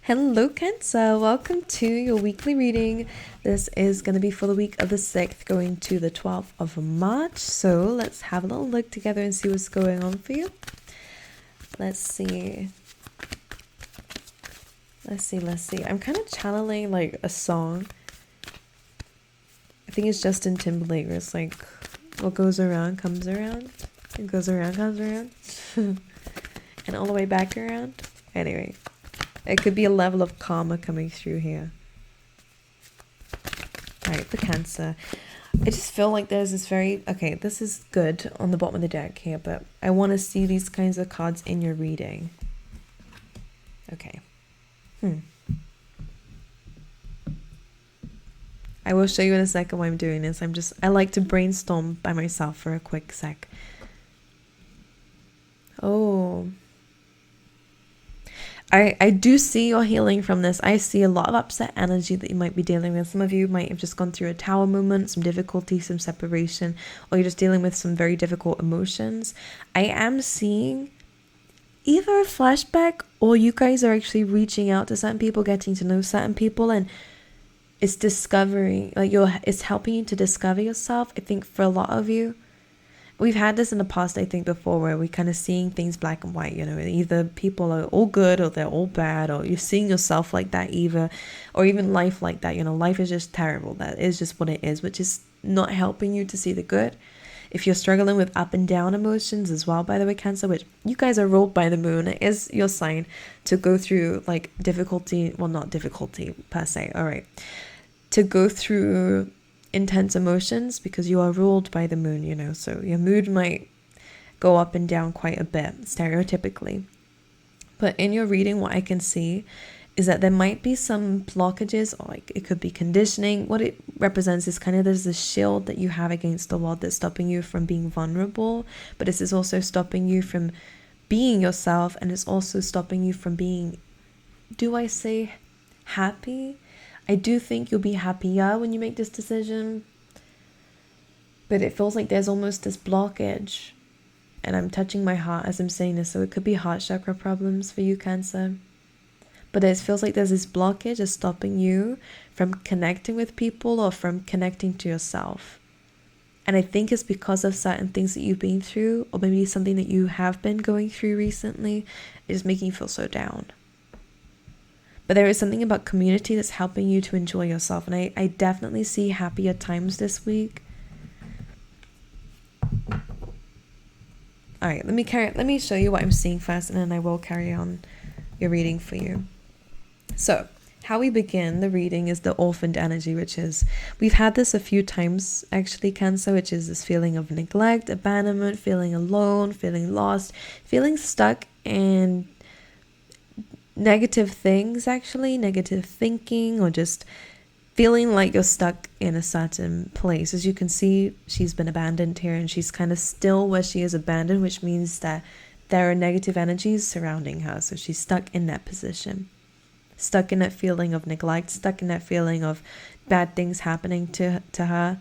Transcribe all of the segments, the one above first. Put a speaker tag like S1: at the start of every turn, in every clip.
S1: Hello, Cancer. Welcome to your weekly reading. This is going to be for the week of the 6th going to the 12th of March. So let's have a little look together and see what's going on for you. Let's see. I'm kind of channeling like a song. I think it's Justin Timberlake. It's like, what goes around comes around. It goes around comes around. And all the way back around. Anyway. It could be a level of karma coming through here. Alright, the Cancer. I just feel like there's this okay, this is good on the bottom of the deck here, but I want to see these kinds of cards in your reading. Okay. I will show you in a second why I'm doing this. I like to brainstorm by myself for a quick sec. Oh. I do see you're healing from this. I see a lot of upset energy that you might be dealing with. Some of you might have just gone through a tower moment, some difficulty, some separation, or you're just dealing with some very difficult emotions. I am seeing either a flashback or you guys are actually reaching out to certain people, getting to know certain people, and it's discovering, it's helping you to discover yourself. I think for a lot of you, we've had this in the past, I think, before, where we kind of seeing things black and white, either people are all good or they're all bad, or you're seeing yourself like that either, or even life like that, life is just terrible. That is just what it is, which is not helping you to see the good. If you're struggling with up and down emotions as well, by the way, Cancer, which you guys are ruled by the moon, it is your sign to go through like difficulty, well, not difficulty per se, all right, to go through intense emotions because you are ruled by the moon, so your mood might go up and down quite a bit, stereotypically. But in your reading, what I can see is that there might be some blockages, or like it could be conditioning. What it represents is kind of there's this shield that you have against the world that's stopping you from being vulnerable, but this is also stopping you from being yourself, and it's also stopping you from being, do I say happy? I do think you'll be happier when you make this decision, but it feels like there's almost this blockage, and I'm touching my heart as I'm saying this, so it could be heart chakra problems for you, Cancer, but it feels like there's this blockage that's stopping you from connecting with people or from connecting to yourself. And I think it's because of certain things that you've been through, or maybe something that you have been going through recently is making you feel so down. But there is something about community that's helping you to enjoy yourself. And I definitely see happier times this week. All right, let me show you what I'm seeing first, and then I will carry on your reading for you. So, how we begin the reading is the orphaned energy, which is, we've had this a few times actually, Cancer, which is this feeling of neglect, abandonment, feeling alone, feeling lost, feeling stuck, and negative things, actually negative thinking, or just feeling like you're stuck in a certain place. As you can see, she's been abandoned here, and she's kind of still where she is abandoned, which means that there are negative energies surrounding her, so she's stuck in that position, stuck in that feeling of neglect, stuck in that feeling of bad things happening to her.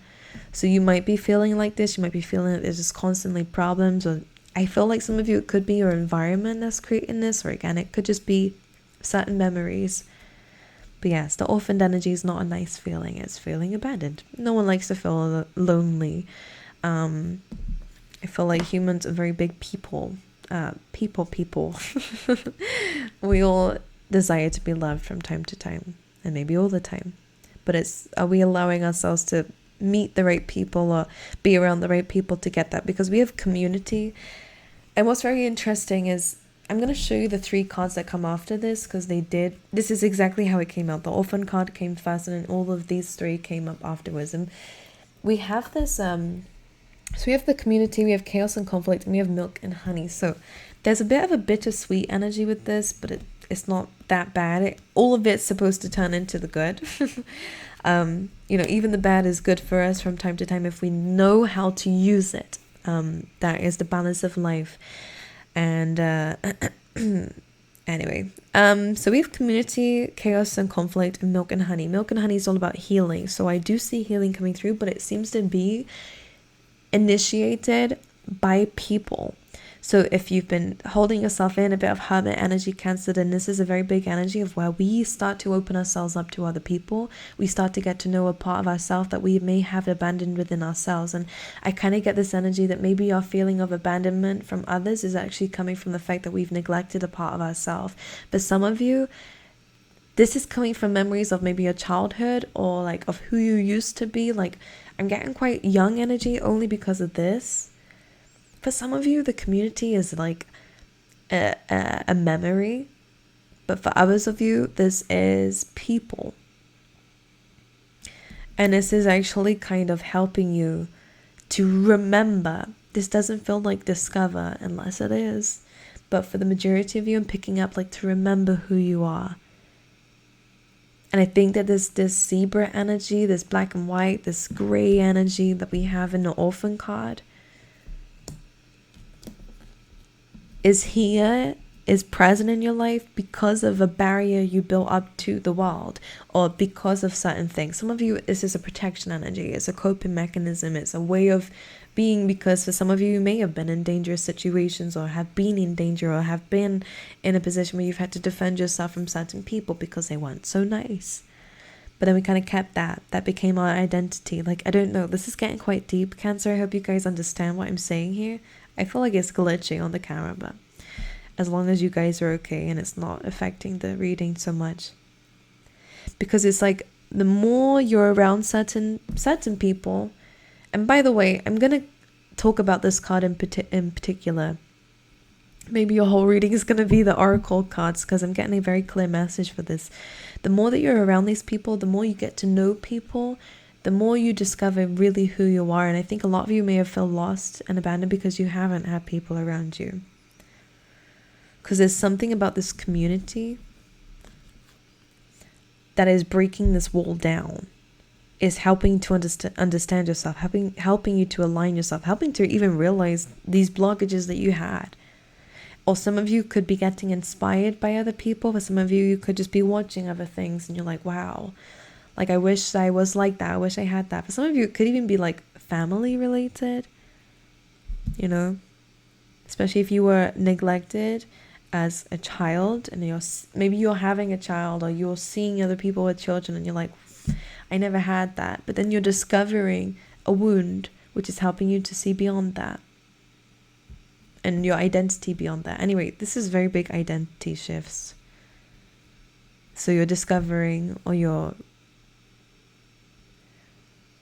S1: So you might be feeling like this. You might be feeling that there's just constantly problems, or I feel like some of you, it could be your environment that's creating this, or again, it could just be certain memories. But yes, the orphaned energy is not a nice feeling. It's feeling abandoned. No one likes to feel lonely. I feel like humans are very big people. People. We all desire to be loved from time to time, and maybe all the time. But are we allowing ourselves to meet the right people or be around the right people to get that? Because we have community. And what's very interesting is, I'm going to show you the 3 cards that come after this, because this is exactly how it came out. The orphan card came first, and then all of these 3 came up afterwards. And we have this, so we have the community, we have chaos and conflict, and we have milk and honey. So there's a bit of a bittersweet energy with this, but it's not that bad. All of it's supposed to turn into the good. Even the bad is good for us from time to time if we know how to use it. That is the balance of life. And anyway, so we have community, chaos and conflict, and milk and honey. Milk and honey is all about healing. So I do see healing coming through, but it seems to be initiated by people. So if you've been holding yourself in a bit of hermit energy, Cancer, then this is a very big energy of where we start to open ourselves up to other people. We start to get to know a part of ourselves that we may have abandoned within ourselves. And I kind of get this energy that maybe our feeling of abandonment from others is actually coming from the fact that we've neglected a part of ourselves. But some of you, this is coming from memories of maybe your childhood or like of who you used to be. Like, I'm getting quite young energy only because of this. For some of you, the community is like a memory. But for others of you, this is people. And this is actually kind of helping you to remember. This doesn't feel like discover unless it is. But for the majority of you, I'm picking up like to remember who you are. And I think that this zebra energy, this black and white, this gray energy that we have in the orphan card is here, is present in your life because of a barrier you built up to the world or because of certain things. Some of you, this is a protection energy. It's a coping mechanism. It's a way of being, because for some of you may have been in dangerous situations or have been in danger or have been in a position where you've had to defend yourself from certain people because they weren't so nice. But then we kind of kept that. That became our identity. Like, I don't know. This is getting quite deep, Cancer. I hope you guys understand what I'm saying here. I feel like it's glitching on the camera, but as long as you guys are okay and it's not affecting the reading so much. Because it's like the more you're around certain people, and by the way, I'm going to talk about this card in particular. Maybe your whole reading is going to be the oracle cards because I'm getting a very clear message for this. The more that you're around these people, the more you get to know people, the more you discover really who you are. And I think a lot of you may have felt lost and abandoned because you haven't had people around you. Because there's something about this community that is breaking this wall down, is helping to understand yourself, helping you to align yourself, helping to even realize these blockages that you had. Or some of you could be getting inspired by other people, but some of you could just be watching other things and you're like, wow, like I wish I was like that, I wish I had that. For some of you, it could even be like family related, you know, especially if you were neglected as a child and maybe you're having a child or you're seeing other people with children and you're like, I never had that. But then you're discovering a wound which is helping you to see beyond that and your identity beyond that. Anyway, this is very big identity shifts. So you're discovering or you're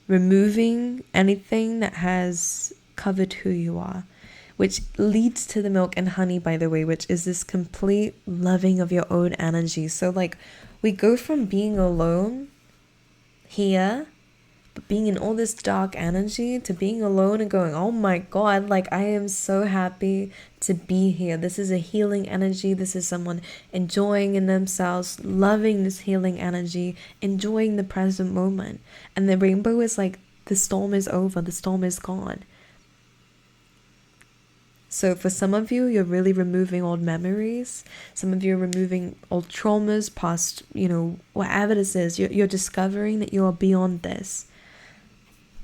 S1: removing anything that has covered who you are, which leads to the milk and honey, by the way, which is this complete loving of your own energy. So like we go from being alone here, but being in all this dark energy, to being alone and going, oh my God, like I am so happy to be here. This is a healing energy. This is someone enjoying in themselves, loving this healing energy, enjoying the present moment. And the rainbow is like, the storm is over, the storm is gone. So for some of you, you're really removing old memories. Some of you are removing old traumas, past, whatever this is. You're discovering that you are beyond this.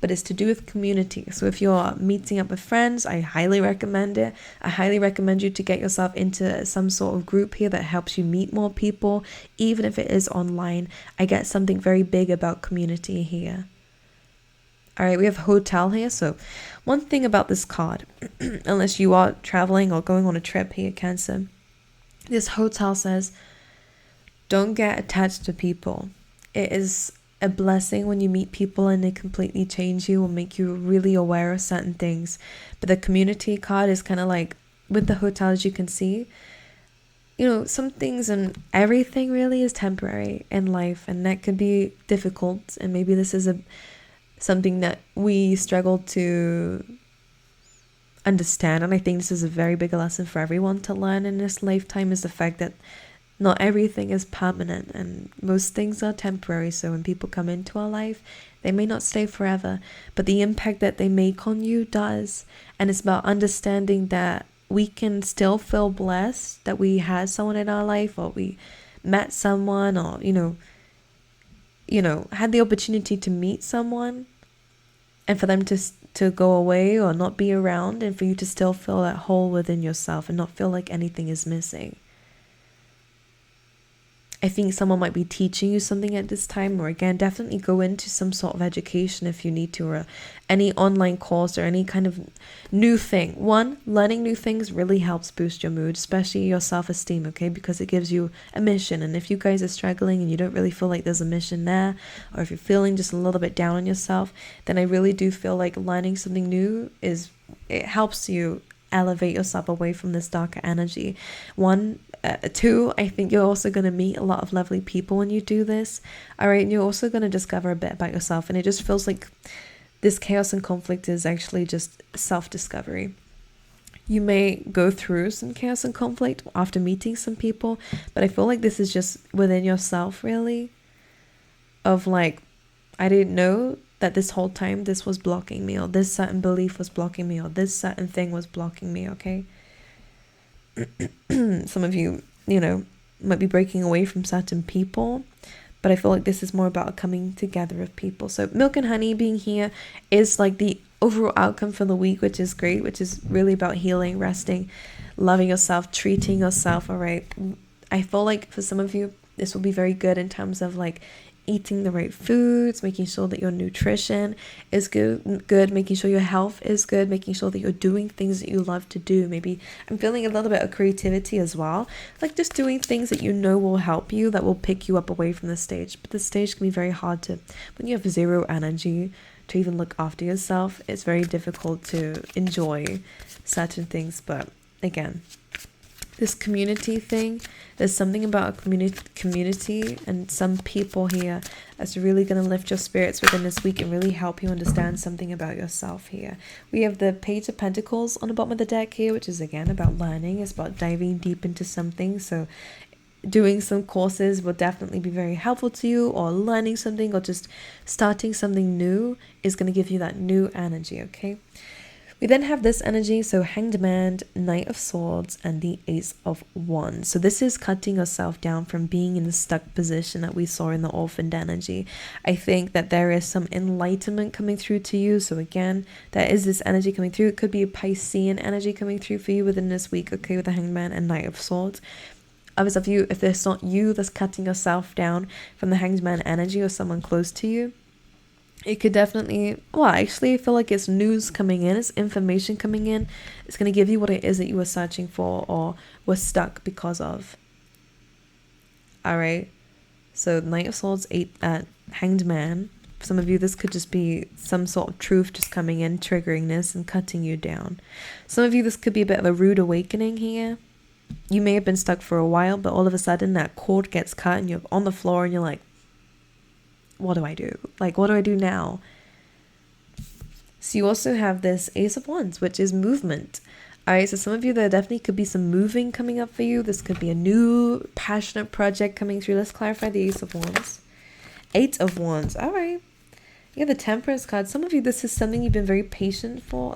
S1: But it's to do with community. So if you're meeting up with friends, I highly recommend it. I highly recommend you to get yourself into some sort of group here that helps you meet more people, even if it is online. I get something very big about community here. All right, we have hotel here. So one thing about this card, unless you are traveling or going on a trip here, Cancer, this hotel says, don't get attached to people. It is a blessing when you meet people and they completely change you or make you really aware of certain things. But the community card is kind of like, with the hotel, as you can see, some things and everything really is temporary in life, and that could be difficult. And maybe this is something that we struggle to understand, and I think this is a very big lesson for everyone to learn in this lifetime, is the fact that not everything is permanent and most things are temporary. So when people come into our life, they may not stay forever, but the impact that they make on you does. And it's about understanding that we can still feel blessed that we had someone in our life, or we met someone, or had the opportunity to meet someone, and for them to to go away or not be around, and for you to still feel that hole within yourself and not feel like anything is missing. I think someone might be teaching you something at this time, or again, definitely go into some sort of education if you need to, or any online course or any kind of new thing. One, learning new things really helps boost your mood, especially your self-esteem, okay? Because it gives you a mission. And if you guys are struggling and you don't really feel like there's a mission there, or if you're feeling just a little bit down on yourself, then I really do feel like learning something new it helps you elevate yourself away from this darker energy. Two, I think you're also going to meet a lot of lovely people when you do this. All right, and you're also going to discover a bit about yourself, and it just feels like this chaos and conflict is actually just self-discovery. You may go through some chaos and conflict after meeting some people, but I feel like this is just within yourself, really, of like, I didn't know that this whole time this was blocking me, or this certain belief was blocking me, or this certain thing was blocking me, okay? Some of you, might be breaking away from certain people, but I feel like this is more about a coming together of people. So milk and honey being here is like the overall outcome for the week, which is great, which is really about healing, resting, loving yourself, treating yourself. All right. I feel like for some of you, this will be very good in terms of like eating the right foods, making sure that your nutrition is good, making sure your health is good, making sure that you're doing things that you love to do. Maybe I'm feeling a little bit of creativity as well, like just doing things that you know will help you, that will pick you up away from the stage. But the stage can be very hard to, when you have zero energy to even look after yourself, it's very difficult to enjoy certain things. But again, this community thing, there's something about a community and some people here that's really going to lift your spirits within this week and really help you understand something about yourself here. We have the Page of Pentacles on the bottom of the deck here, which is again about learning. It's about diving deep into something. So doing some courses will definitely be very helpful to you, or learning something, or just starting something new is going to give you that new energy, okay? We then have this energy, so Hanged Man, Knight of Swords, and the Ace of Wands. So this is cutting yourself down from being in the stuck position that we saw in the orphaned energy. I think that there is some enlightenment coming through to you. So again, there is this energy coming through. It could be a Piscean energy coming through for you within this week, okay, with the Hanged Man and Knight of Swords. Others of you, if it's not you that's cutting yourself down from the Hanged Man energy or someone close to you, it could definitely, actually, I feel like it's news coming in, it's information coming in. It's going to give you what it is that you were searching for or were stuck because of. All right. So Knight of Swords, Hanged Man. For some of you, this could just be some sort of truth just coming in, triggering this and cutting you down. Some of you, this could be a bit of a rude awakening here. You may have been stuck for a while, but all of a sudden that cord gets cut and you're on the floor and you're like, what do I do? Like, what do I do now? So you also have this Ace of Wands, which is movement. All right, so some of you, there definitely could be some moving coming up for you. This could be a new passionate project coming through. Let's clarify the Ace of Wands. Eight of Wands. All right. Yeah, the Temperance card. Some of you, this is something you've been very patient for.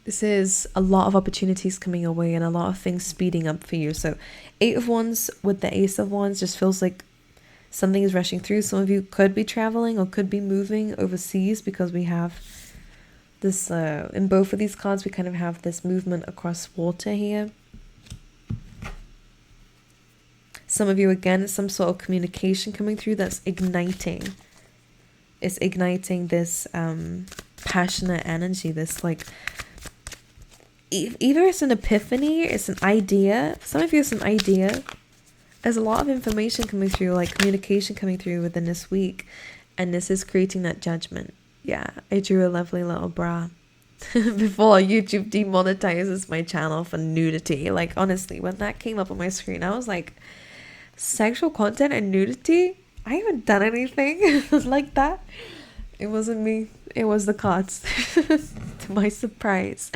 S1: This is a lot of opportunities coming your way and a lot of things speeding up for you. So Eight of Wands with the Ace of Wands just feels like something is rushing through. Some of you could be traveling or could be moving overseas, because we have this, in both of these cards, we kind of have this movement across water here. Some of you, again, some sort of communication coming through that's igniting. It's igniting this passionate energy, this like, either it's an epiphany, it's an idea. For some of you, it's an idea. There's a lot of information coming through, like communication coming through within this week. And this is creating that judgment. Yeah, I drew a lovely little bra. Before YouTube demonetizes my channel for nudity. Like, honestly, when that came up on my screen, I was like, sexual content and nudity? I haven't done anything like that. It wasn't me. It was the cards. To my surprise.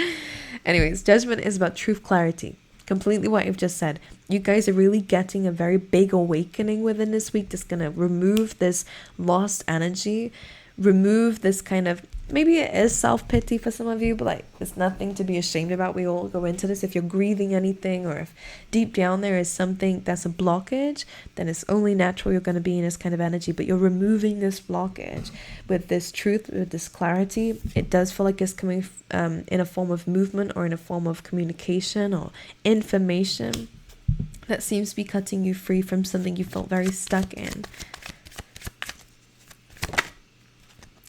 S1: Anyways, judgment is about truth, clarity. Completely what I've just said. You guys are really getting a very big awakening within this week that's going to remove this lost energy, remove this kind of maybe it is self-pity for some of you, but like it's nothing to be ashamed about. We all go into this. If you're grieving anything, or if deep down there is something that's a blockage, then it's only natural you're going to be in this kind of energy. But you're removing this blockage with this truth, with this clarity. It does feel like it's coming in a form of movement, or in a form of communication or information that seems to be cutting you free from something you felt very stuck in.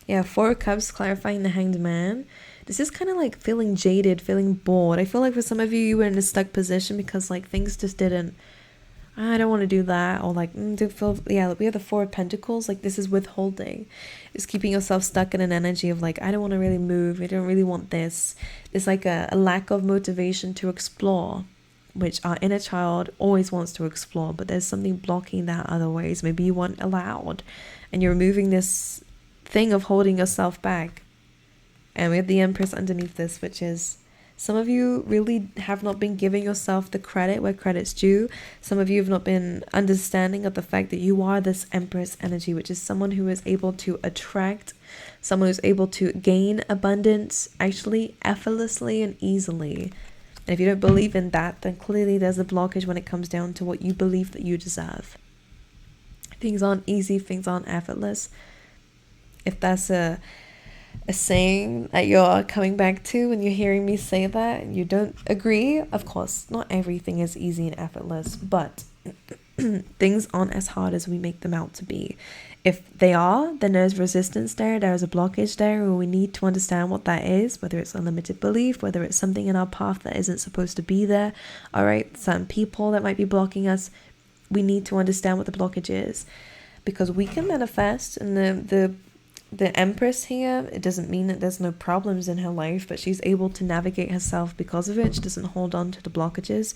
S1: Yeah, Four of Cups, clarifying the Hanged Man. This is kind of like feeling jaded, feeling bored. I feel like for some of you, you were in a stuck position because like things just didn't, I don't want to do that. Or like, don't feel, yeah, we have the Four of Pentacles. Like this is withholding. It's keeping yourself stuck in an energy of like, I don't want to really move. I don't really want this. It's like a lack of motivation to explore, which our inner child always wants to explore. But there's something blocking that other ways. Maybe you weren't allowed and you're removing this thing of holding yourself back. And we have the Empress underneath this, which is some of you really have not been giving yourself the credit where credit's due. Some of you have not been understanding of the fact that you are this Empress energy, which is someone who is able to attract, someone who's able to gain abundance actually effortlessly and easily. And if you don't believe in that, then clearly there's a blockage when it comes down to what you believe that you deserve. Things aren't easy, things aren't effortless. If that's a saying that you're coming back to when you're hearing me say that and you don't agree, of course, not everything is easy and effortless, but things aren't as hard as we make them out to be. If they are, then there's resistance there's a blockage there, or we need to understand what that is, whether it's unlimited belief, whether it's something in our path that isn't supposed to be there. All right, some people that might be blocking us, we need to understand what the blockage is, because we can manifest, and the Empress here, it doesn't mean that there's no problems in her life, but she's able to navigate herself because of it. She doesn't hold on to the blockages,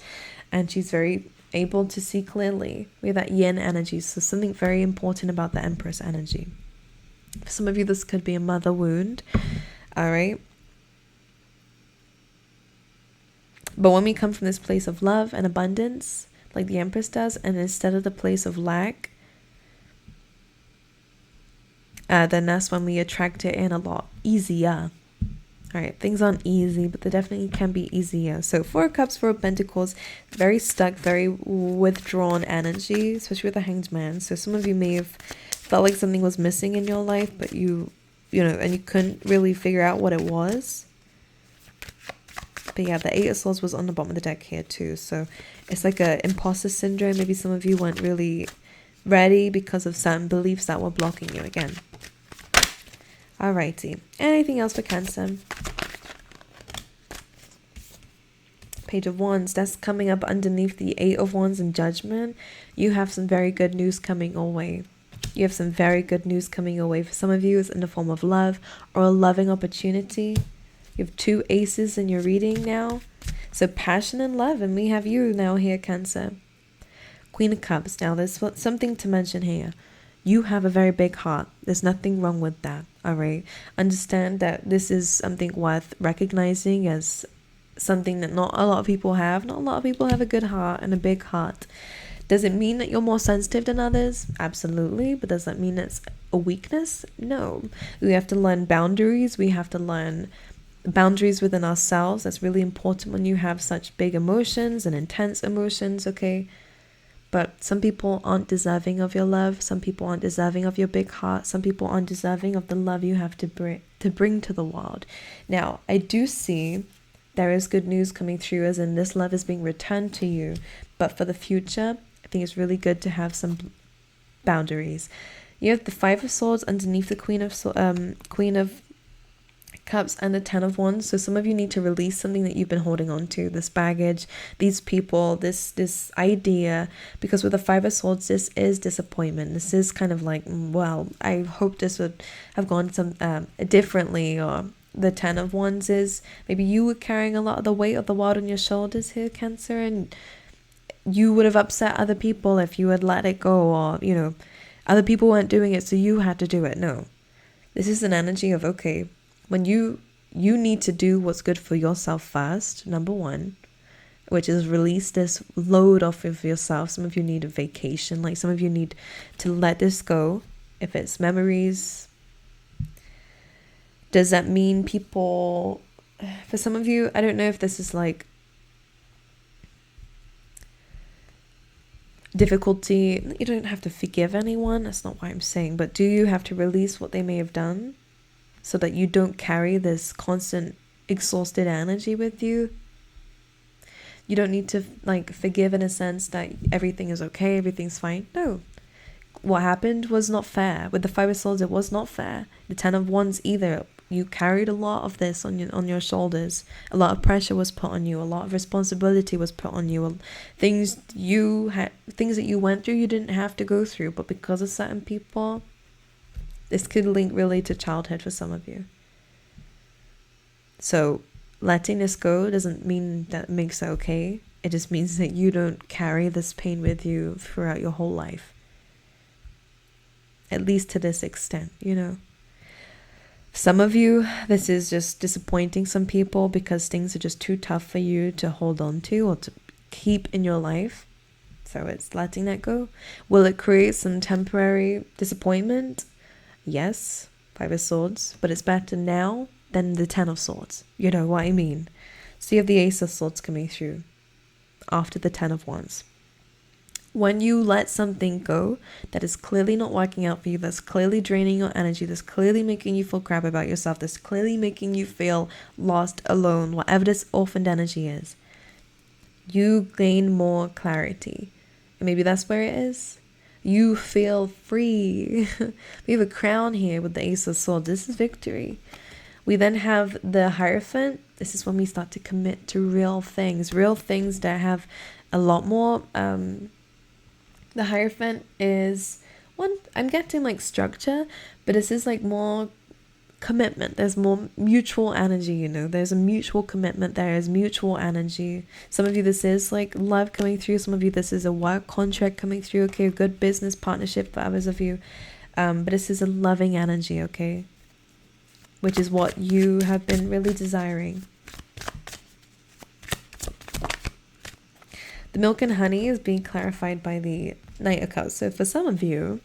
S1: and she's very able to see clearly. We have that yin energy, so something very important about the Empress energy. For some of you, this could be a mother wound, all right? But when we come from this place of love and abundance, like the Empress does, and instead of the place of lack, then that's when we attract it in a lot easier. All right, things aren't easy, but they definitely can be easier. So Four of Cups, Four of Pentacles, very stuck, very withdrawn energy, especially with the Hanged Man. So some of you may have felt like something was missing in your life, but you know, and you couldn't really figure out what it was. But yeah, the Eight of Swords was on the bottom of the deck here too. So it's like a imposter syndrome. Maybe some of you weren't really ready because of certain beliefs that were blocking you again. Alrighty. Anything else for Cancer? Page of Wands. That's coming up underneath the Eight of Wands and Judgment. You have some very good news coming your way. You have some very good news coming your way. For some of you, it's in the form of love or a loving opportunity. You have two aces in your reading now. So passion and love. And we have you now here, Cancer. Queen of Cups. Now, there's something to mention here. You have a very big heart. There's nothing wrong with that. All right. Understand that this is something worth recognizing as something that not a lot of people have. Not a lot of people have a good heart and a big heart. Does it mean that you're more sensitive than others? Absolutely. But does that mean it's a weakness? No. We have to learn boundaries. We have to learn boundaries within ourselves. That's really important when you have such big emotions and intense emotions, okay? But some people aren't deserving of your love. Some people aren't deserving of your big heart. Some people aren't deserving of the love you have to bring to the world. Now, I do see there is good news coming through, as in this love is being returned to you. But for the future, I think it's really good to have some boundaries. You have the Five of Swords underneath the Queen of Cups and the Ten of Wands. So some of you need to release something that you've been holding on to, this baggage, these people, this idea, because with the Five of Swords, this is disappointment. This is kind of like, well, I hope this would have gone some differently. Or the Ten of Wands is maybe you were carrying a lot of the weight of the world on your shoulders here, Cancer, and you would have upset other people if you had let it go, or you know, other people weren't doing it, so you had to do it. No, this is an energy of, okay, when you need to do what's good for yourself first, number one, which is release this load off of yourself. Some of you need a vacation, like some of you need to let this go. If it's memories, Does that mean people, for some of you, I don't know if this is like difficulty. You don't have to forgive anyone. That's not what I'm saying. But do you have to release what they may have done so that you don't carry this constant exhausted energy with you? You don't need to like forgive in a sense that everything is okay, everything's fine. No. What happened was not fair. With the Five of Swords, it was not fair. The Ten of Wands either. You carried a lot of this on your shoulders. A lot of pressure was put on you. A lot of responsibility was put on you. Things that you went through, you didn't have to go through. But because of certain people, this could link really to childhood for some of you. So letting this go doesn't mean that it makes it okay. It just means that you don't carry this pain with you throughout your whole life. At least to this extent, you know. Some of you, this is just disappointing some people because things are just too tough for you to hold on to or to keep in your life. So it's letting that go. Will it create some temporary disappointment? Yes, Five of Swords. But it's better now than the Ten of Swords. You know what I mean? So you have the Ace of Swords coming through after the Ten of Wands. When you let something go that is clearly not working out for you, that's clearly draining your energy, that's clearly making you feel crap about yourself, that's clearly making you feel lost, alone, whatever this orphaned energy is, you gain more clarity. And maybe that's where it is. You feel free. We have a crown here with the Ace of Swords. This is victory. We then have the Hierophant. This is when we start to commit to real things that have a lot more the Hierophant is one, I'm getting like structure, but this is like more commitment. There's more mutual energy, you know. There's a mutual commitment. There is mutual energy. Some of you, this is like love coming through. Some of you, this is a work contract coming through. Okay, a good business partnership for others of you. But this is a loving energy, okay? Which is what you have been really desiring. The milk and honey is being clarified by the Knight of Cups. So for some of you,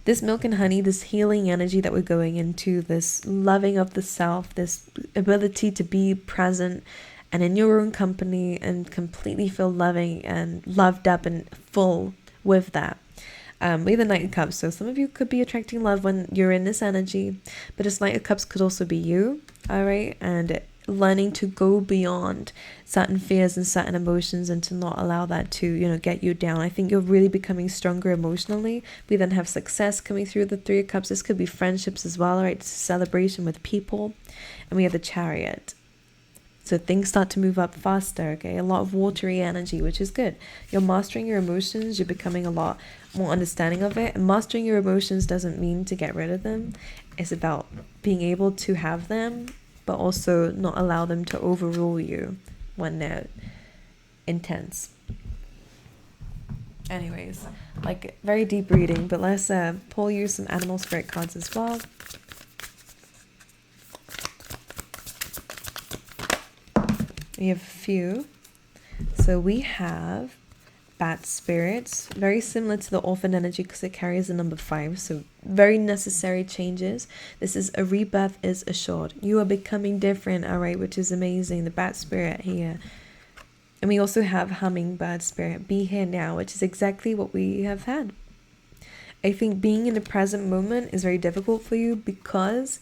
S1: this milk and honey, this healing energy that we're going into, this loving of the self, this ability to be present and in your own company and completely feel loving and loved up and full with that. We have the Knight of Cups. So some of you could be attracting love when you're in this energy, but this Knight of Cups could also be you, all right? And learning to go beyond certain fears and certain emotions and to not allow that to, you know, get you down. I think you're really becoming stronger emotionally. We then have success coming through the Three of Cups. This could be friendships as well, right? It's a celebration with people. And we have the Chariot. So things start to move up faster, okay? A lot of watery energy, which is good. You're mastering your emotions. You're becoming a lot more understanding of it. And mastering your emotions doesn't mean to get rid of them. It's about being able to have them, but also not allow them to overrule you when they're intense. Anyways, like very deep reading, but let's pull you some animal spirit cards as well. We have a few. So we have bat spirits, very similar to the orphan energy because it carries the number 5. So very necessary changes. This is a rebirth is assured. You are becoming different, all right, which is amazing. The bat spirit here. And we also have hummingbird spirit, be here now, which is exactly what we have had. I think being in the present moment is very difficult for you because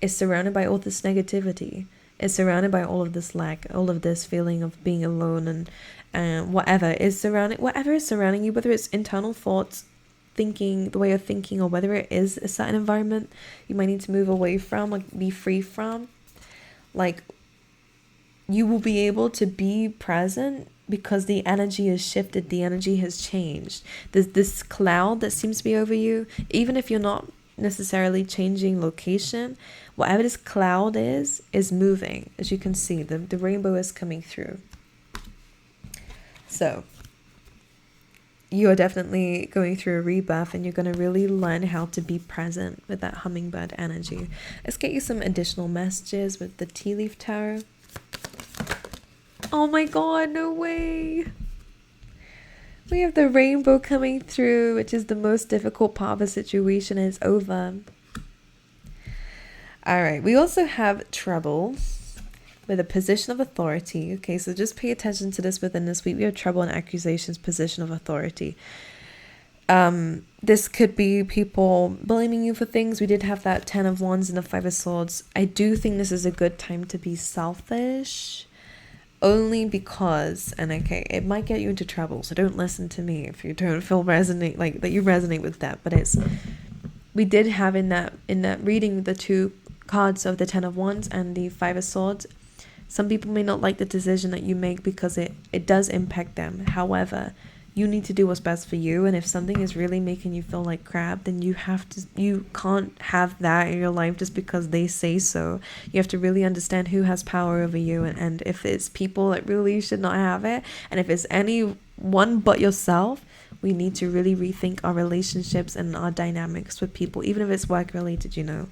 S1: it's surrounded by all this negativity. It's surrounded by all of this lack, all of this feeling of being alone and whatever is surrounding you, whether it's internal thoughts, thinking, the way you're thinking, or whether it is a certain environment you might need to move away from, like be free from. Like you will be able to be present because the energy has shifted, the energy has changed. There's this cloud that seems to be over you, even if you're not necessarily changing location, whatever this cloud is moving. As you can see, the rainbow is coming through. So you are definitely going through a rebirth and you're going to really learn how to be present with that hummingbird energy. Let's get you some additional messages with the tea leaf tarot. Oh my god, no way. We have the rainbow coming through, which is the most difficult part of the situation is over. All right, we also have trouble with a position of authority. Okay, so just pay attention to this within this week. We have trouble and accusations, position of authority. This could be people blaming you for things. We did have that 10 of Wands and the 5 of Swords. I do think this is a good time to be selfish, only because, and okay, it might get you into trouble, so don't listen to me if you don't feel resonate, like that you resonate with that. But it's, we did have in that reading the 2 cards of the 10 of Wands and the 5 of Swords. Some people may not like the decision that you make because it does impact them. However, you need to do what's best for you, and if something is really making you feel like crap, then you can't have that in your life just because they say so. You have to really understand who has power over you, and if it's people that really should not have it, and if it's anyone but yourself, we need to really rethink our relationships and our dynamics with people, even if it's work related, you know.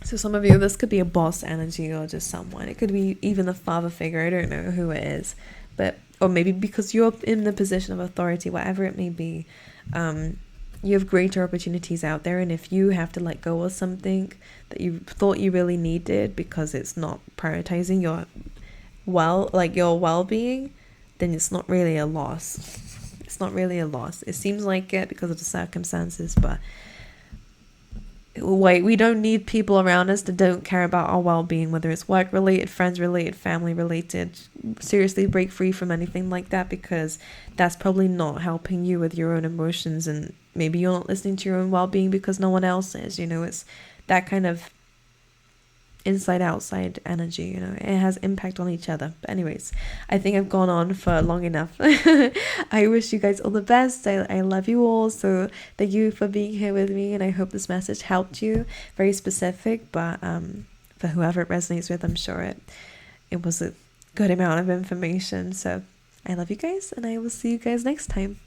S1: So some of you, this could be a boss energy or just someone. It could be even the father figure. I don't know who it is, but or maybe because you're in the position of authority, whatever it may be, you have greater opportunities out there. And if you have to let go of something that you thought you really needed because it's not prioritizing your well-being, then it's not really a loss. It's not really a loss. It seems like it because of the circumstances, but we don't need people around us that don't care about our well-being, whether it's work related, friends related, family related. Seriously, break free from anything like that, because that's probably not helping you with your own emotions, and maybe you're not listening to your own well-being because no one else is, you know. It's that kind of inside outside energy, you know. It has impact on each other. But anyways, I think I've gone on for long enough. I wish you guys all the best. I love you all, so thank you for being here with me, and I hope this message helped you. Very specific, but for whoever it resonates with, I'm sure it was a good amount of information. So I love you guys, and I will see you guys next time.